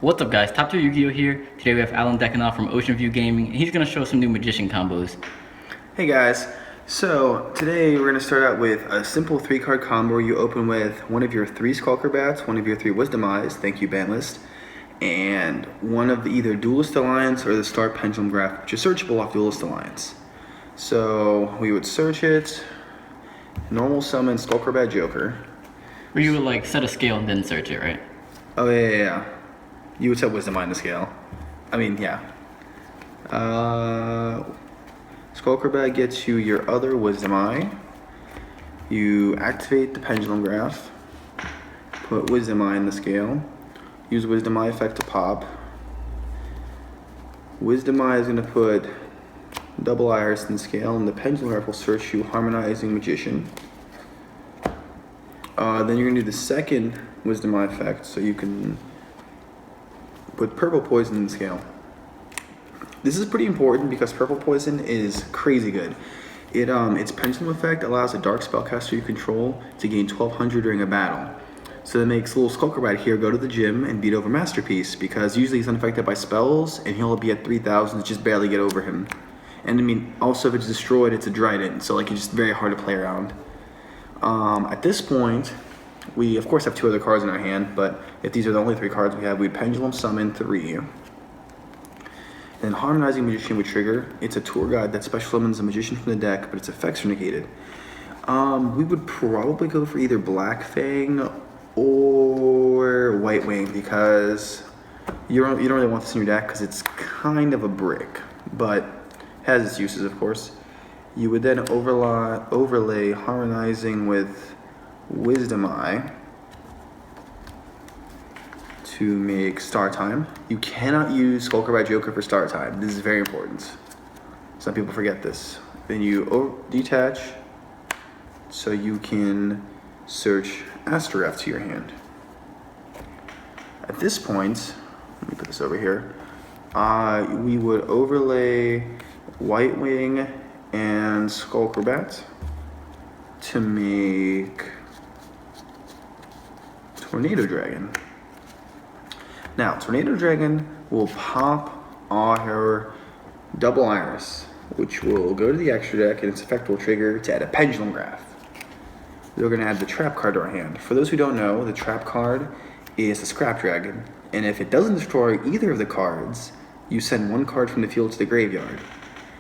What's up guys, TopTierYugioh here. Today we have Alan Decanoff from Ocean View Gaming, and he's going to show us some new Magician combos. Hey guys, so today we're going to start out with a simple 3-card combo where you open with one of your 3 Skullcrobats, one of your 3 Wisdom Eyes, thank you Bandlist, and one of the either Duelist Alliance or the Star Pendulumgraph, which is searchable off Duelist Alliance. So we would search it, normal summon Skullcrobat Joker. Where you would like set a scale and then search it, right? Oh yeah. You would set Wisdom Eye in the scale. I mean, yeah. Skullcrobat gets you your other Wisdom Eye. You activate the Pendulumgraph. Put Wisdom Eye in the scale. Use Wisdom Eye effect to pop. Wisdom Eye is going to put double iris in the scale, and the Pendulumgraph will search you Harmonizing Magician. Then you're going to do the second Wisdom Eye effect, so you can put Purple Poison in the scale. This is pretty important because Purple Poison is crazy good. Its Pendulum effect allows a dark spellcaster you control to gain 1200 during a battle. So that makes little Skullcrobat here go to the gym and beat over Masterpiece, because usually he's unaffected by spells and he'll be at 3000 to just barely get over him. And I mean, also if it's destroyed, it's a Dryden, so like it's just very hard to play around. At this point, we of course have 2 other cards in our hand, but if these are the only 3 cards we have, we'd Pendulum Summon 3. Then Harmonizing Magician would trigger. It's a tour guide that special summons a magician from the deck, but its effects are negated. We would probably go for either Black Fang or White Wing, because you don't really want this in your deck because it's kind of a brick, but has its uses of course. You would then overlay Harmonizing with Wisdom Eye to make Star Time. You cannot use Skullcrobat Joker for Star Time. This is very important. Some people forget this. Then you detach so you can search Astrograph to your hand. At this point, let me put this over here. We would overlay White Wing and Skullcrobat to make Tornado Dragon. Now, Tornado Dragon will pop our double iris, which will go to the extra deck, and its effect will trigger to add a Pendulumgraph. We're going to add the Trap card to our hand. For those who don't know, the Trap card is the Scrap Dragon, and if it doesn't destroy either of the cards, you send 1 card from the field to the graveyard.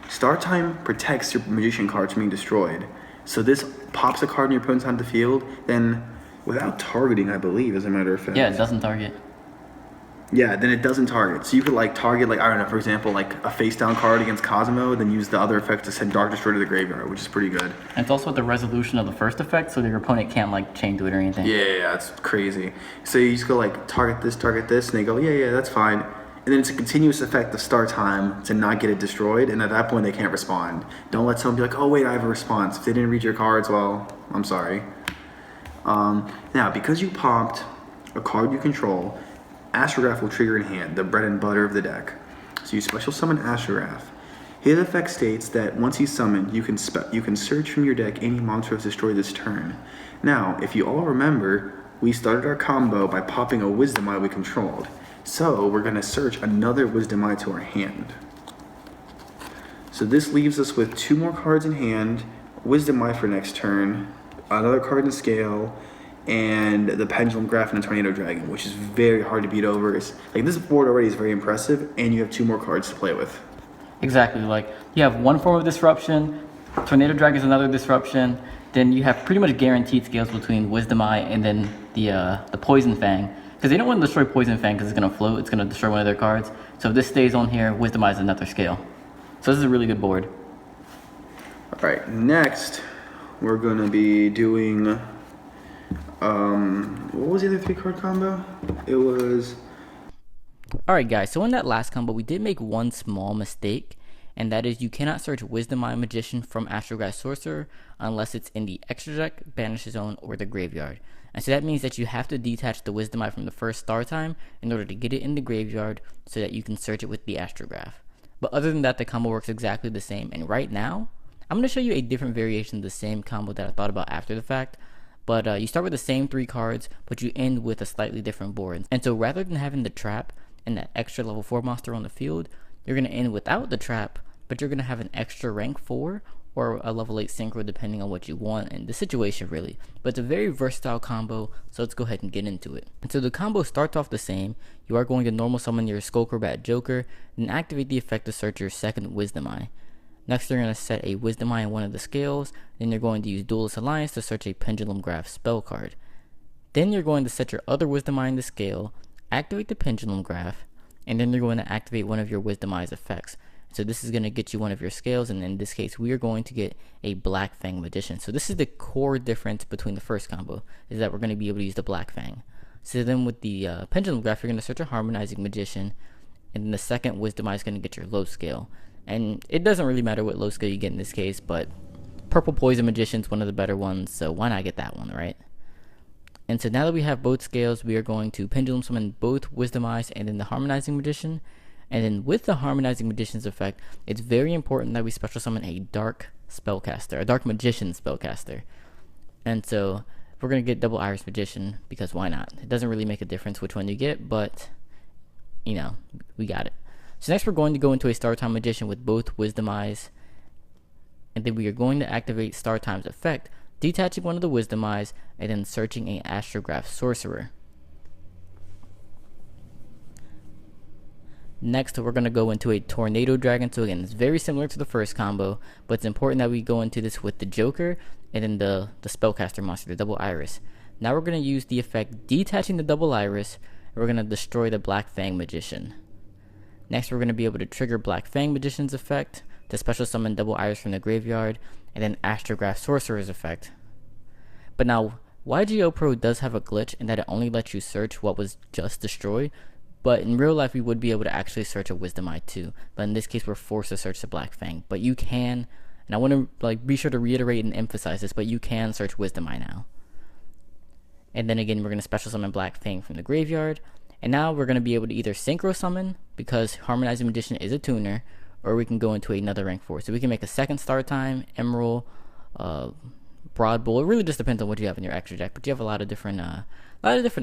Star Time protects your Magician cards from being destroyed. So this pops a card in your opponent's hand to the field, then without targeting, I believe, as a matter of fact. Yeah, it doesn't target. Yeah, then it doesn't target. So you could like target, like, I don't know, for example, like a face down card against Cosmo, then use the other effect to send Dark Destroy to the graveyard, which is pretty good. And it's also the resolution of the first effect, so that your opponent can't like chain to it or anything. Yeah, it's crazy. So you just go like target this, and they go, yeah, that's fine. And then it's a continuous effect of Star Time to not get it destroyed, and at that point they can't respond. Don't let someone be like, oh wait, I have a response. If they didn't read your cards, well, I'm sorry. Now, because you popped a card you control, Astrograph will trigger in hand, the bread and butter of the deck. So you special summon Astrograph. His effect states that once he's summoned, you can search from your deck any monster that's destroyed this turn. Now, if you all remember, we started our combo by popping a Wisdom Eye we controlled. So we're going to search another Wisdom Eye to our hand. So this leaves us with 2 more cards in hand, Wisdom Eye for next turn, another card in scale, and the Pendulumgraph and a Tornado Dragon, which is very hard to beat over. It's, like, this board already is very impressive, and you have 2 more cards to play with. Exactly, like you have 1 form of disruption, Tornado Dragon is another disruption, then you have pretty much guaranteed scales between Wisdom Eye and then the Poison Fang. Because they don't want to destroy Poison Fang because it's going to float, it's going to destroy one of their cards. So if this stays on here, Wisdom Eye is another scale. So this is a really good board. Alright, next we're going to be doing, what was the other 3-card combo? It was... Alright guys, so in that last combo we did make one small mistake, and that is you cannot search Wisdom Eye Magician from Astrograph Sorcerer unless it's in the extra deck, banish zone, or the graveyard. And so that means that you have to detach the Wisdom Eye from the first Star Time in order to get it in the graveyard so that you can search it with the Astrograph. But other than that, the combo works exactly the same. And right now, I'm going to show you a different variation of the same combo that I thought about after the fact. But you start with the same 3 cards, but you end with a slightly different board. And so rather than having the trap, and that extra level 4 monster on the field, you're going to end without the trap, but you're going to have an extra rank 4 or a level 8 synchro depending on what you want and the situation really. But it's a very versatile combo, so let's go ahead and get into it. And so the combo starts off the same. You are going to normal summon your Skullcrobat Joker and activate the effect to search your second Wisdom Eye. Next, you're going to set a Wisdom Eye in one of the scales. Then you're going to use Duelist Alliance to search a Pendulumgraph spell card. Then you're going to set your other Wisdom Eye in the scale, activate the Pendulumgraph, and then you're going to activate one of your Wisdom Eye's effects. So this is going to get you one of your scales, and in this case, we are going to get a Black Fang Magician. So this is the core difference between the first combo, is that we're going to be able to use the Black Fang. So then with the Pendulumgraph, you're going to search a Harmonizing Magician, and then the second Wisdom Eye is going to get your low scale. And it doesn't really matter what low scale you get in this case, but Purple Poison Magician is one of the better ones, so why not get that one, right? And so now that we have both scales, we are going to Pendulum Summon both Wisdom Eyes and then the Harmonizing Magician. And then with the Harmonizing Magician's effect, it's very important that we special summon a Dark Spellcaster, a Dark Magician Spellcaster. And so we're going to get Double Iris Magician, because why not? It doesn't really make a difference which one you get, but, you know, we got it. So next we're going to go into a Star Time Magician with both Wisdom Eyes. And then we are going to activate Star Time's effect, detaching one of the Wisdom Eyes, and then searching a Astrograph Sorcerer. Next, we're going to go into a Tornado Dragon. So again, it's very similar to the first combo, but it's important that we go into this with the Joker and then the Spellcaster monster, the Double Iris. Now we're going to use the effect detaching the Double Iris, and we're going to destroy the Black Fang Magician. Next, we're going to be able to trigger Black Fang Magician's effect to special summon Double Iris from the graveyard, and then Astrograph Sorcerer's effect. But now, YGO Pro does have a glitch in that it only lets you search what was just destroyed, but in real life we would be able to actually search a Wisdom Eye too. But in this case, we're forced to search the Black Fang. But you can, and I want to be sure to reiterate and emphasize this, but you can search Wisdom Eye now. And then again, we're going to special summon Black Fang from the graveyard. And now we're going to be able to either Synchro Summon, because Harmonizing Magician is a tuner, or we can go into another rank 4. So we can make a second Star Time, Emerald, Broad Bull. It really just depends on what you have in your extra deck, but you have a lot of different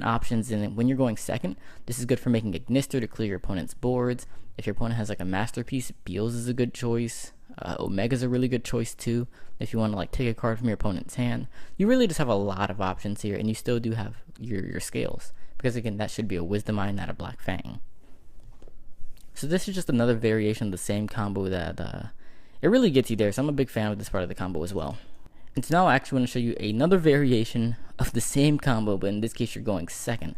options. And when you're going second, this is good for making Ignister to clear your opponent's boards. If your opponent has like a Masterpiece, Beals is a good choice. Omega's a really good choice too, if you want to like take a card from your opponent's hand. You really just have a lot of options here, and you still do have your scales, because again, that should be a Wisdom Eye, not a Black Fang. So this is just another variation of the same combo that it really gets you there. So I'm a big fan of this part of the combo as well. And so now I actually want to show you another variation of the same combo, but in this case you're going second.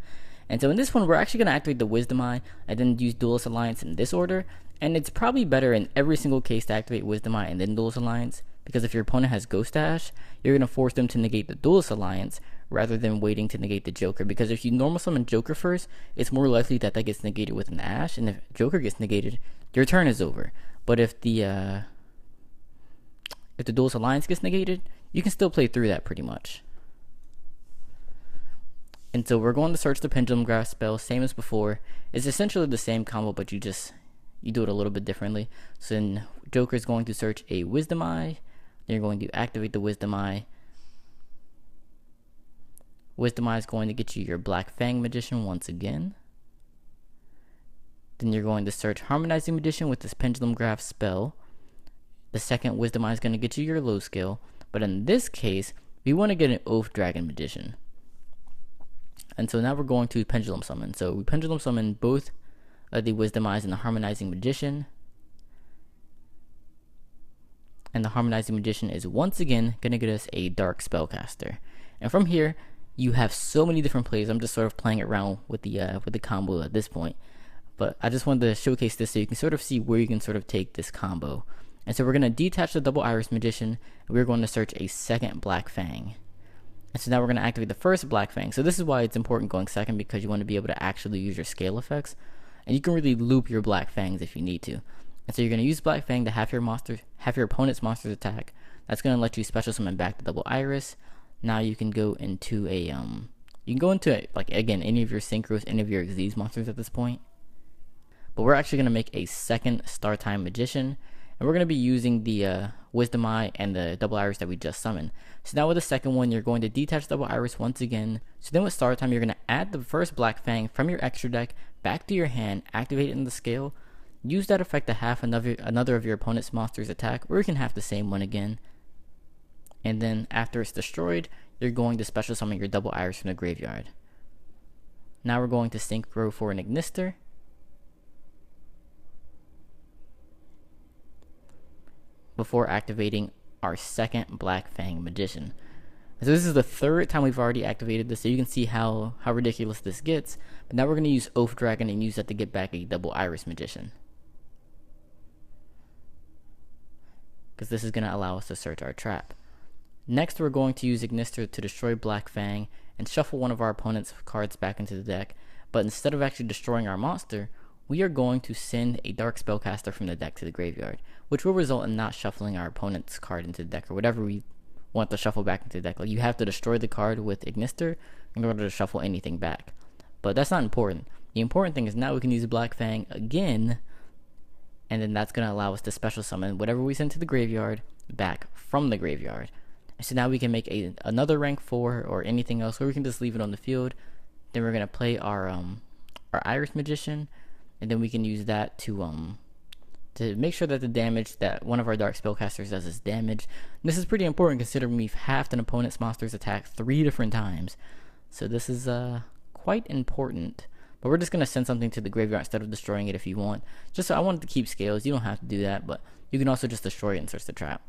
And so in this one, we're actually going to activate the Wisdom Eye and then use Duelist Alliance in this order. And it's probably better in every single case to activate Wisdom Eye and then Duelist Alliance, because if your opponent has Ghost Dash, you're going to force them to negate the Duelist Alliance rather than waiting to negate the Joker. Because if you normal summon Joker first, it's more likely that that gets negated with an Ash, and if Joker gets negated, your turn is over. But if the Duelist Alliance gets negated, you can still play through that pretty much. And so we're going to search the Pendulumgraph spell, same as before. It's essentially the same combo, but you do it a little bit differently. So then Joker is going to search a Wisdom Eye. Then you're going to activate the Wisdom Eye. Wisdom Eye is going to get you your Black Fang Magician once again. Then you're going to search Harmonizing Magician with this Pendulumgraph spell. The second Wisdom Eye is going to get you your low scale. But in this case, we want to get an Oath Dragon Magician. And so now we're going to Pendulum Summon. So we Pendulum Summon both the Wisdom Eyes and the Harmonizing Magician. And the Harmonizing Magician is once again going to get us a Dark Spellcaster. And from here, you have so many different plays. I'm just sort of playing around with the combo at this point. But I just wanted to showcase this so you can sort of see where you can sort of take this combo. And so we're going to detach the Double Iris Magician, and we're going to search a second Black Fang. And so now we're going to activate the first Black Fang. So this is why it's important going second, because you want to be able to actually use your scale effects. And you can really loop your Black Fangs if you need to. And so you're going to use Black Fang to have your opponent's monster's attack. That's going to let you special summon back the Double Iris. Now you can go into like again any of your synchros, any of your Xyz monsters at this point. But we're actually going to make a second Star Time Magician, and we're going to be using the Wisdom Eye and the Double Iris that we just summoned. So now with the second one, you're going to detach Double Iris once again. So then with Star Time, you're going to add the first Black Fang from your extra deck back to your hand, activate it in the scale, use that effect to half another of your opponent's monster's attack, or you can half the same one again. And then after it's destroyed, you're going to special summon your double iris from the graveyard. Now we're going to synchro for an Ignister. Before activating our second Black Fang Magician. So this is the third time we've already activated this, so you can see how ridiculous this gets. But now we're going to use Oath Dragon and use that to get back a double Iris Magician, because this is going to allow us to search our trap. Next, we're going to use Ignister to destroy Black Fang and shuffle one of our opponent's cards back into the deck. But instead of actually destroying our monster, we are going to send a Dark Spellcaster from the deck to the graveyard, which will result in not shuffling our opponent's card into the deck, or whatever we want to shuffle back into the deck. Like, you have to destroy the card with Ignister in order to shuffle anything back. But that's not important. The important thing is now we can use Black Fang again, and then that's going to allow us to special summon whatever we send to the graveyard back from the graveyard. And so now we can make another rank 4 or anything else, or we can just leave it on the field. Then we're going to play our Iris Magician, and then we can use that to make sure that the damage that one of our Dark Spellcasters does is damage. And this is pretty important considering we've halved an opponent's monster's attack 3 different times. So this is quite important. But we're just going to send something to the graveyard instead of destroying it if you want. Just so I wanted to keep scales. You don't have to do that, but you can also just destroy it and search the trap.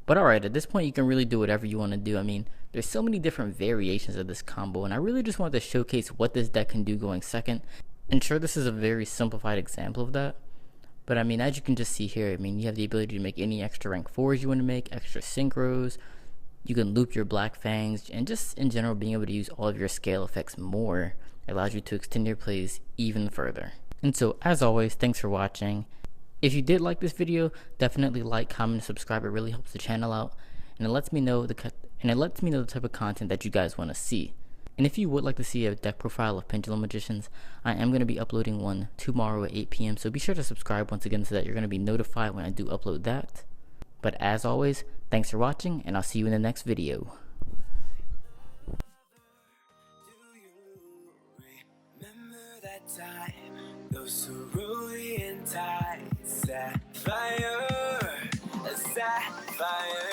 But alright, at this point you can really do whatever you want to do. I mean, there's so many different variations of this combo, and I really just wanted to showcase what this deck can do going second. And sure, this is a very simplified example of that. But I mean, as you can just see here, I mean, you have the ability to make any extra rank 4s you want to make, extra synchros. You can loop your Black Fangs, and just in general, being able to use all of your scale effects more allows you to extend your plays even further. And so, as always, thanks for watching. If you did like this video, definitely like, comment, and subscribe. It really helps the channel out, and it lets me know the type of content that you guys want to see. And if you would like to see a deck profile of Pendulum Magicians, I am going to be uploading one tomorrow at 8 p.m. So be sure to subscribe once again so that you're going to be notified when I do upload that. But as always, thanks for watching, and I'll see you in the next video. Those cerulean tides, Sapphire, Sapphire.